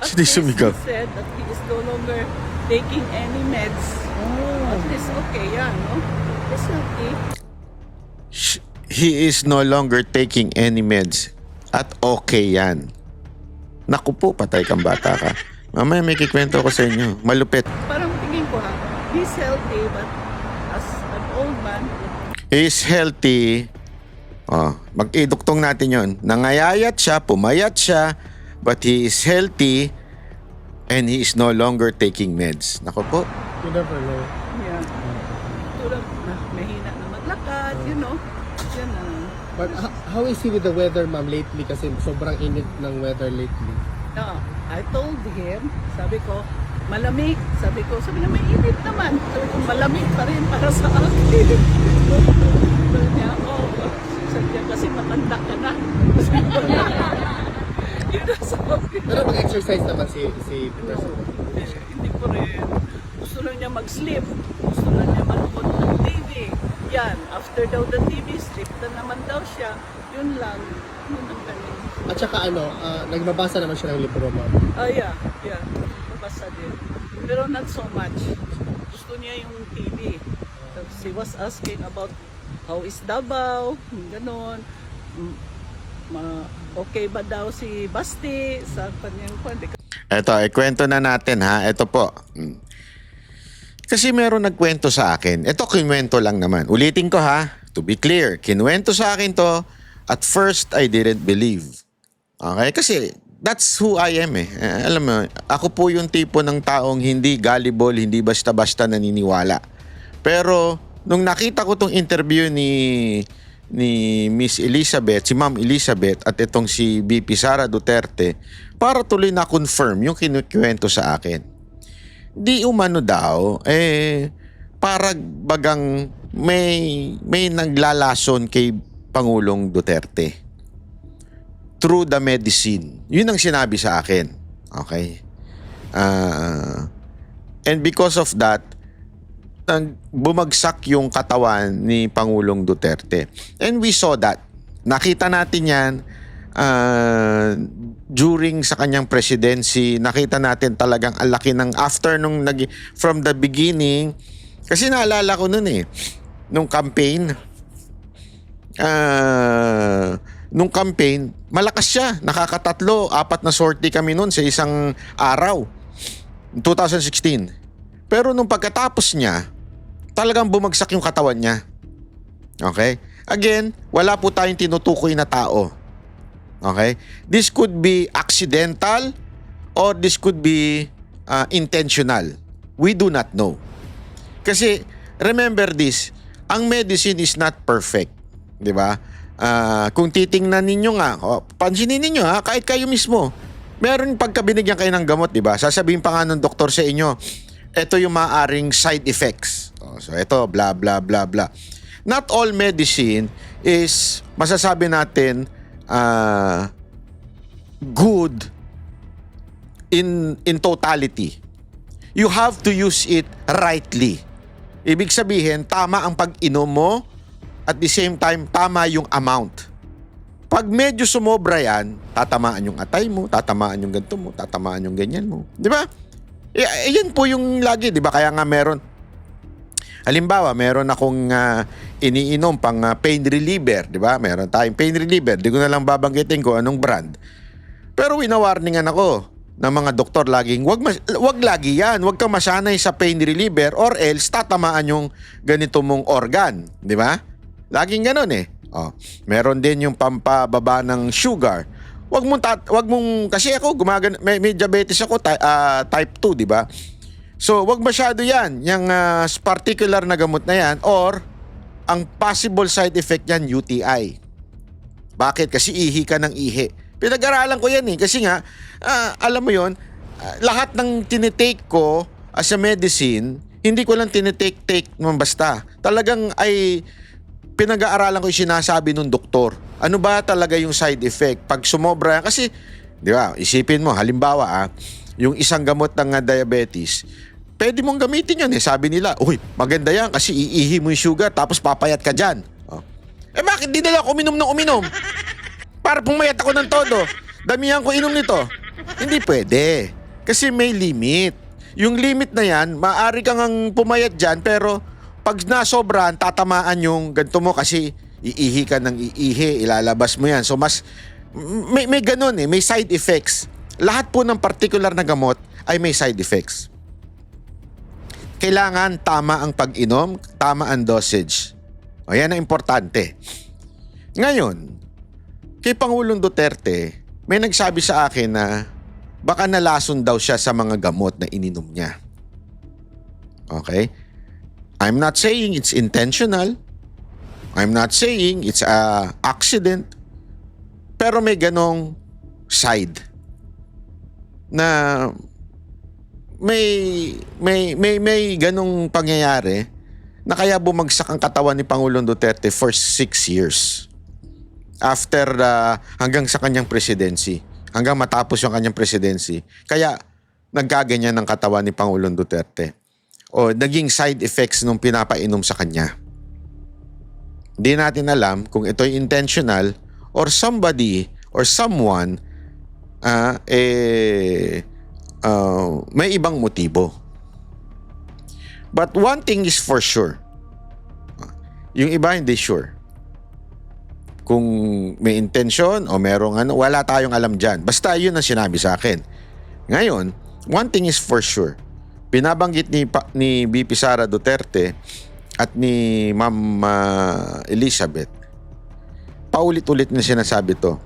Speaker 7: at
Speaker 1: Hindi
Speaker 7: least
Speaker 1: sumigaw.
Speaker 7: he said that he is no longer taking any meds. At least okay yan, no? He's healthy.
Speaker 1: He is no longer taking any meds. At okay yan. Naku po, patay kang bata ka. Mamaya may kikwento ko sa inyo. Malupit.
Speaker 7: Parang tingin ko he's healthy but as an old man,
Speaker 1: He is healthy. Mag-iduktong natin yon. Nangayayat siya, pumayat siya, but he is healthy and he is no longer taking meds. Naku po.
Speaker 3: You never know.
Speaker 7: yeah. Tulad mahina na maglakad, you know. Yan
Speaker 3: But how is he with the weather, Ma'am, lately? Kasi sobrang init ng weather lately.
Speaker 7: I told him, sabi ko, malamig. Sabi niya, may init naman. Sabi ko, malamig pa rin para sa akin. Sabi niya, sabi niya, kasi matanda ka na. Yun ang sabi.
Speaker 3: Pero mag-exercise naman si President.
Speaker 7: Hindi ko rin. Gusto lang niya mag-sleep. Gusto lang niya manood ng TV. yan. After daw the TV strip, na naman daw siya. Yun lang. Yun ang galing.
Speaker 3: At saka nagbabasa naman siya ng libro, ma'am.
Speaker 7: Yeah. Nabasa din. Pero not so much. Gusto niya yung TV. Tapos he was asking about how is Davao, ganon. Okay ba daw si Basti sa kanyang kwento?
Speaker 1: Eto, ikwento na natin ha. Ito po. Kasi meron nagkwento sa akin. Ito, kinwento lang naman. Ulitin ko ha. To be clear, kinwento sa akin to. At first, I didn't believe. Okay? Kasi that's who I am eh. Alam mo, ako po yung tipo ng taong hindi gullible, hindi basta-basta naniniwala. Pero, nung nakita ko tong interview ni Miss Elizabeth, si Ma'am Elizabeth at itong si BP Sara Duterte, para tuloy na confirm yung kinukwento sa akin. Di umano daw, para bagang may naglalason kay Pangulong Duterte through the medicine. Yun ang sinabi sa akin. Okay? And because of that, bumagsak yung katawan ni Pangulong Duterte. And we saw that. Nakita natin yan during sa kanyang presidency. Nakita natin talagang ang laki ng after from the beginning. Kasi naalala ko nun nung campaign, malakas siya. Nakakatatlo, 4 na sortie kami nun sa isang araw. 2016. Pero nung pagkatapos niya, talagang bumagsak yung katawan niya. Okay? Again, wala po tayong tinutukoy na tao. Okay? This could be accidental or this could be intentional. We do not know. Kasi, remember this, ang medicine is not perfect. Di ba? Kung titingnan ninyo nga, pansinin ninyo kahit kayo mismo, meron pagka binigyan kayo ng gamot, di ba? Sasabihin pa nga ng doktor sa inyo, ito yung maaring side effects. So ito, blah, blah, blah, blah. Not all medicine is, masasabi natin, good in totality. You have to use it rightly. Ibig sabihin, tama ang pag-inom mo, at the same time, tama yung amount. Pag medyo sumobra yan, tatamaan yung atay mo, tatamaan yung ganito mo, tatamaan yung ganyan mo. Di ba? Yan po yung lagi, di ba? Kaya nga meron, halimbawa, meron akong iniinom pang pain reliever, di ba? Meron tayong pain reliever, di ko na lang babanggitin ko anong brand. Pero winawarningan ako ng mga doktor laging, wag lagi yan, wag kang masanay sa pain reliever or else tatamaan yung ganito mong organ, di ba? Laging ganun meron din yung pampababa ng sugar. Wag mong kasi ako may diabetes ako type 2, di ba? So, wag masyado 'yan, yung particular na gamot na 'yan or ang possible side effect niyan UTI. Bakit? Kasi ihi ka ng ihi. Pinag-aralan ko 'yan kasi nga alam mo 'yon, lahat ng tinitake ko as a medicine, hindi ko lang tinitake naman basta. Talagang ay pinag-aaralan ko yung sinasabi ng doktor. Ano ba talaga yung side effect? Pag sumobra, kasi, di ba, isipin mo, halimbawa, yung isang gamot ng diabetes, pwede mong gamitin yan Sabi nila, uy, maganda yan kasi iihi mo yung sugar tapos papayat ka dyan. Bakit di nila ako uminom? Para pumayat ako ng todo. Damihan ko inom nito. Hindi pwede. Kasi may limit. Yung limit na yan, maaari kang pumayat dyan, pero pag nasobran, tatamaan yung ganito mo kasi iihi ka ng iihi, ilalabas mo yan. So mas, may ganun may side effects. Lahat po ng particular na gamot ay may side effects. Kailangan tama ang pag-inom, tama ang dosage. O yan ang importante. Ngayon, kay Pangulong Duterte, may nagsabi sa akin na baka nalason daw siya sa mga gamot na ininom niya. Okay? I'm not saying it's intentional. I'm not saying it's a accident. Pero may ganong side na may ganong pangyayari na kaya bumagsak ang katawan ni Pangulong Duterte for 6 years after hanggang sa kanyang presidency, hanggang matapos yung kanyang presidency. Kaya nagkaganyan ng katawan ni Pangulong Duterte o naging side effects nung pinapainom sa kanya. Hindi natin alam kung ito'y intentional or somebody or someone may ibang motibo. But one thing is for sure. Yung iba hindi sure. Kung may intention o merong wala tayong alam dyan. Basta yun ang sinabi sa akin. Ngayon, one thing is for sure. Binabanggit ni VP Sara Duterte at ni Ma'am Elizabeth. Paulit-ulit na sinasabi to.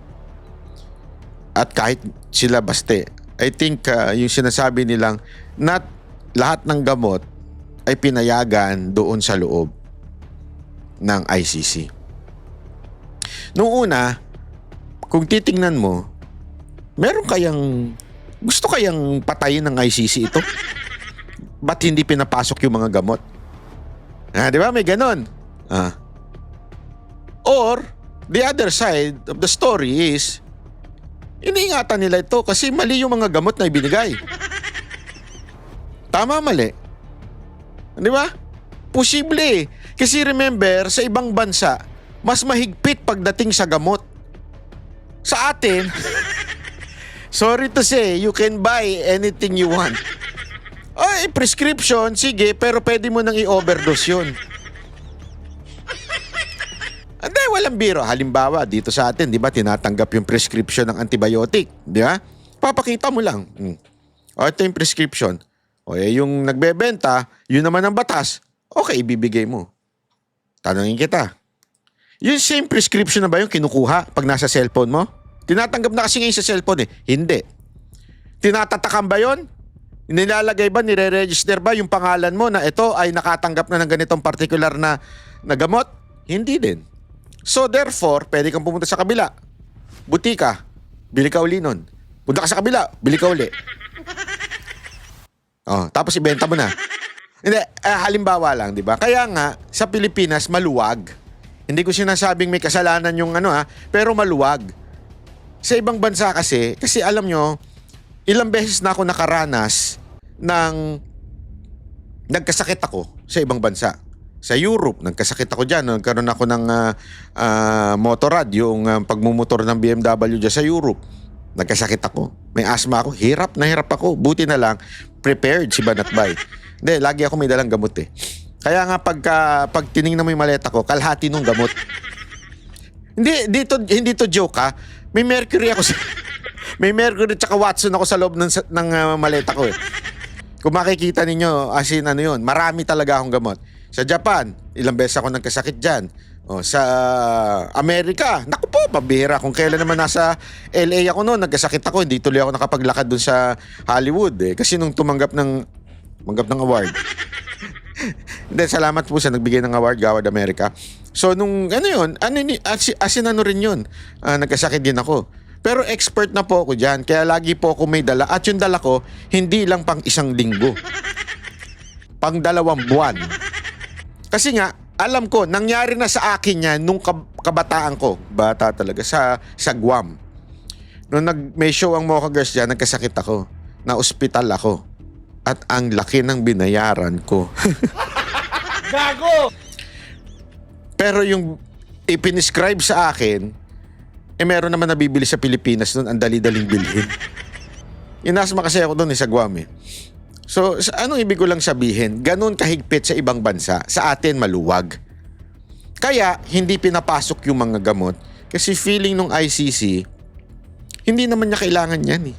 Speaker 1: At kahit sila baste, I think yung sinasabi nilang not lahat ng gamot ay pinayagan doon sa loob ng ICC. Noong una, kung titingnan mo, gusto kayang patayin ng ICC ito? Ba't hindi pinapasok yung mga gamot? Di ba? May ganon. Or, the other side of the story is, iniingatan nila ito kasi mali yung mga gamot na ibinigay. Tama, mali. Di ba? Posible. Kasi remember, sa ibang bansa, mas mahigpit pagdating sa gamot. Sa atin, sorry to say, you can buy anything you want. Ay, prescription, sige, pero pwede mo nang i-overdose yun. Hindi, walang biro. Halimbawa, dito sa atin, di ba, tinatanggap yung prescription ng antibiotic. Di ba? Papakita mo lang. O, ito yung prescription. O, yung nagbebenta, yun naman ang batas. Okay, ibibigay mo. Tanungin kita. Yung same prescription na ba yung kinukuha pag nasa cellphone mo? Tinatanggap na kasi ngayon sa cellphone eh. Hindi. Tinatatakan ba yun? Nilalagay ba, nire-register ba yung pangalan mo na ito ay nakatanggap na ng ganitong particular na gamot? Hindi din. So therefore, pwede kang pumunta sa kabila. Butika, bili ka uli nun. Punta ka sa kabila, bili ka uli. Tapos ibenta mo na. Hindi, halimbawa lang, di ba? Kaya nga, sa Pilipinas, maluwag. Hindi ko sinasabing may kasalanan yung pero maluwag. Sa ibang bansa kasi alam nyo, ilang beses na ako nakaranas ng nagkasakit ako sa ibang bansa. Sa Europe, nagkasakit ako dyan. Nagkaroon ako ng motorrad, yung pagmumotor ng BMW dyan sa Europe. Nagkasakit ako. May asthma ako. Hirap na hirap ako. Buti na lang, prepared si Banatbay. Hindi, lagi ako may dalang gamot eh. Kaya nga pag tiningnan mo yung maleta ko, kalahati nung gamot. Hindi to joke ha. May mercury ako sa may mercury tsaka Watson ako sa loob ng maleta ko eh. Kung makikita ninyo, as in yun, marami talaga akong gamot. Sa Japan, ilang beses ako nagkasakit dyan. Sa Amerika, naku po, pabihira. Kung kailan naman nasa LA ako noon, nagkasakit ako, hindi tuloy ako nakapaglakad dun sa Hollywood eh. Kasi nung tumanggap ng award. Hindi, salamat po sa nagbigay ng award, Gawad America. So nung rin yun, nagkasakit din ako. Pero expert na po ako dyan, kaya lagi po ako may dala. At yung dala ko, hindi lang pang 1 linggo. Pang 2 buwan. Kasi nga, alam ko, nangyari na sa akin yan nung kabataan ko. Bata talaga, sa Guam. Nung may show ang Mocha Girls dyan, nagkasakit ako. Na-ospital ako. At ang laki ng binayaran ko.
Speaker 8: Gago!
Speaker 1: Pero yung ipinescribe sa akin, meron naman nabibili sa Pilipinas noon, ang dali-daling bilhin. Inasma kasi ako doon sa Guam eh. So, anong ibig ko lang sabihin? Ganun kahigpit sa ibang bansa. Sa atin, maluwag. Kaya, hindi pinapasok yung mga gamot kasi feeling ng ICC, hindi naman niya kailangan yan eh.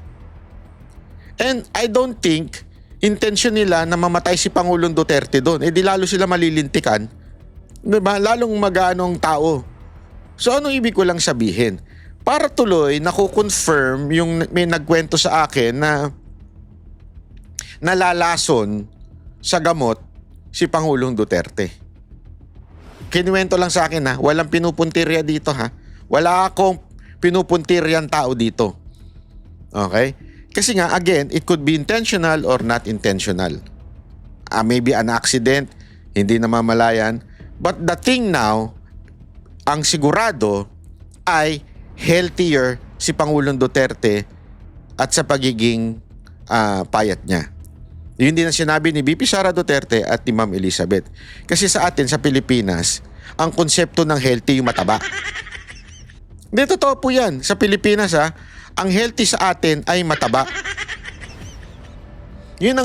Speaker 1: And I don't think intention nila na mamatay si Pangulong Duterte doon. Di lalo sila malilintikan. Diba? Lalong mag-aanong tao. So anong ibig ko lang sabihin? Para tuloy, nakukonfirm yung may nagkwento sa akin na nalalason sa gamot si Pangulong Duterte. Kinuwento lang sa akin walang pinupuntirya dito ha. Wala akong pinupuntiryang tao dito. Okay? Kasi nga, again, it could be intentional or not intentional. Maybe an accident, hindi namamalayan. But the thing now, ang sigurado ay healthier si Pangulong Duterte at sa pagiging payat niya. Yun din ang sinabi ni VP Sara Duterte at ni Ma'am Elizabeth. Kasi sa atin, sa Pilipinas, ang konsepto ng healthy yung mataba. Hindi, totoo po yan. Sa Pilipinas, ang healthy sa atin ay mataba. Yun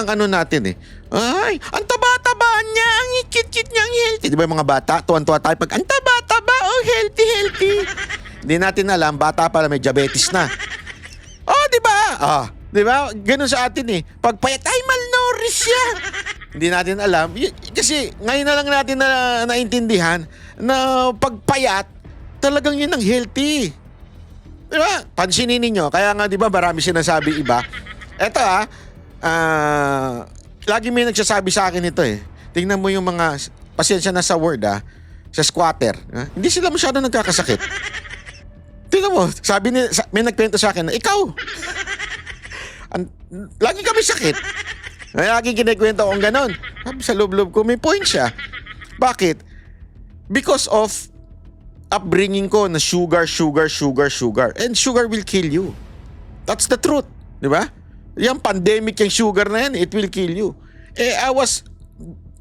Speaker 1: ang ano natin eh. Ay, ang taba-taba niya, ang ikit-kit niya, ang healthy. Di ba yung mga bata, tuwan-tuwa tayo pag, ang taba-taba, oh, healthy, healthy. Hindi natin alam, bata pala may diabetes na. Oh, di ba? Di ba? Ganun sa atin eh. Pag payat, ay malnourished siya. Hindi natin alam. Kasi ngayon na lang natin naintindihan na pagpayat, talagang yun ang healthy. Di ba? Pansinin ninyo. Kaya nga, di ba, marami sinasabi iba. Eto lagi may nagsasabi sa akin ito eh. Tingnan mo yung mga, pasensya na sa word sa squatter. Hindi sila masyado nagkakasakit. Tingnan mo, may nagkwento sa akin na, ikaw, lagi kami sakit. Lagi kinikwento akong ganon. Sa loob-loob ko, may point siya. Bakit? Because of upbringing ko na sugar. And sugar will kill you. That's the truth. Di ba? Yung pandemic, yung sugar na yan, it will kill you.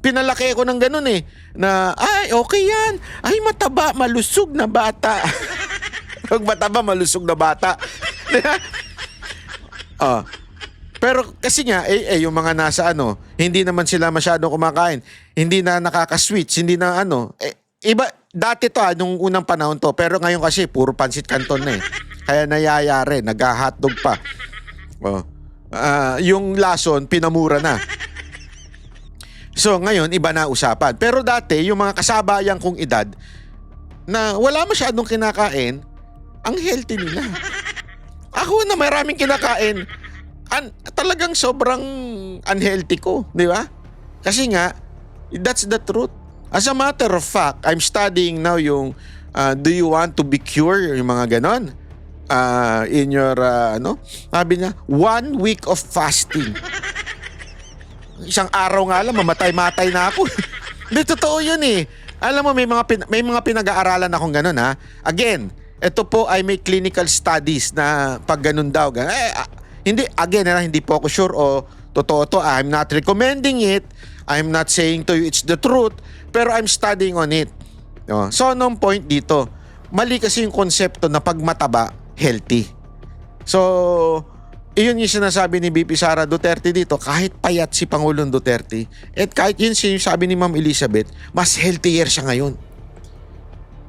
Speaker 1: Pinalaki ako ng ganun eh. Na, ay, okay yan. Ay, mataba, malusog na bata. Pag mataba, malusog na bata. Pero kasi nga, yung mga nasa hindi naman sila masyadong kumakain. Hindi na nakaka-switch, hindi na iba, dati to nung unang panahon to. Pero ngayon kasi, puro pansit canton na eh. Kaya nayayari, nag-hotdog pa. Yung lason, pinamura na. So ngayon, iba na usapan. Pero dati, yung mga kasabayan kong edad, na wala masyadong kinakain, ang healthy nila. Ako na maraming kinakain, talagang sobrang unhealthy ko, di ba? Kasi nga, that's the truth. As a matter of fact, I'm studying now yung do you want to be cured? Yung mga ganon. In your, sabi niya, 1 week of fasting. Isang araw nga lang, mamatay-matay na ako. Hindi, totoo yun eh. Alam mo, may mga pinag-aaralan akong ganon Again, ito po ay may clinical studies na pag ganun daw. Hindi po ako sure o totoo to. I'm not recommending it. I'm not saying to you it's the truth. Pero I'm studying on it. So, nung point dito, mali kasi yung konsepto na pag mataba, healthy. So, iyon yung sinasabi ni VP Sara Duterte dito, kahit payat si Pangulong Duterte, at kahit yun sabi ni Ma'am Elizabeth, mas healthier siya ngayon.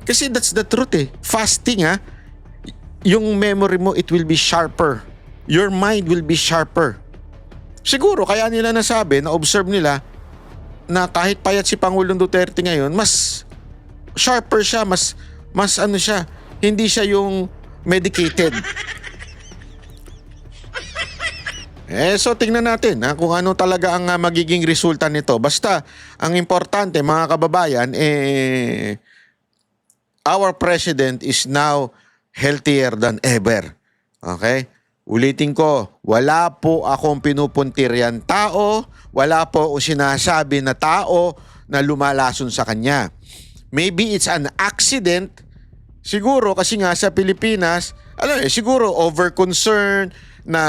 Speaker 1: Kasi that's the truth eh. Fasting yung memory mo, it will be sharper. Your mind will be sharper. Siguro, kaya nila nasabi, na-observe nila, na kahit payat si Pangulong Duterte ngayon, mas sharper siya, mas siya, hindi siya yung medicated. So tingnan natin kung ano talaga ang magiging resulta nito. Basta, ang importante mga kababayan, our president is now healthier than ever. Okay? Ulitin ko, wala po akong pinupuntiryan tao, wala po akong sinasabi na tao na lumalason sa kanya. Maybe it's an accident. Siguro kasi nga sa Pilipinas, siguro over-concern na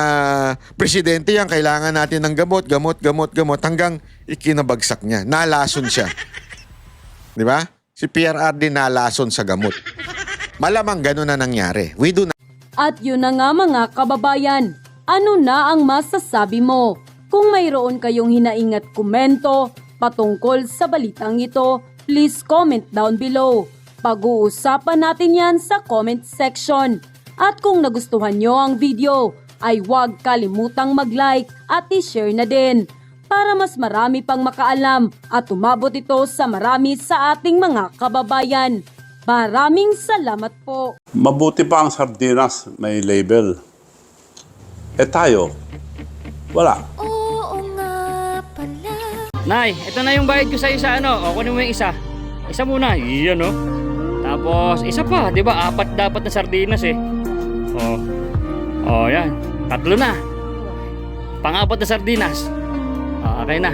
Speaker 1: presidente yan, kailangan natin ng gamot hanggang ikinabagsak niya. Nalason siya. Di ba? Si PRRD nalason sa gamot. Malamang gano'n na nangyari. We do not.
Speaker 9: At yun na nga mga kababayan, ano na ang masasabi mo? Kung mayroon kayong hinaingat komento patungkol sa balitang ito, please comment down below. Pag-uusapan natin yan sa comment section. At kung nagustuhan nyo ang video, ay huwag kalimutang mag-like at i-share na din para mas marami pang makaalam at umabot ito sa marami sa ating mga kababayan. Maraming salamat po.
Speaker 10: Mabuti pa ang sardinas, may label. Tayo, wala.
Speaker 11: Oo nga pala.
Speaker 12: Nay, ito na yung bayad ko sa isa, O, kunin mo yung isa. Isa muna, iyan, Tapos, isa pa, di ba? 4 dapat na sardinas, yan. 3 na. Pang-4 na sardinas. Okay na.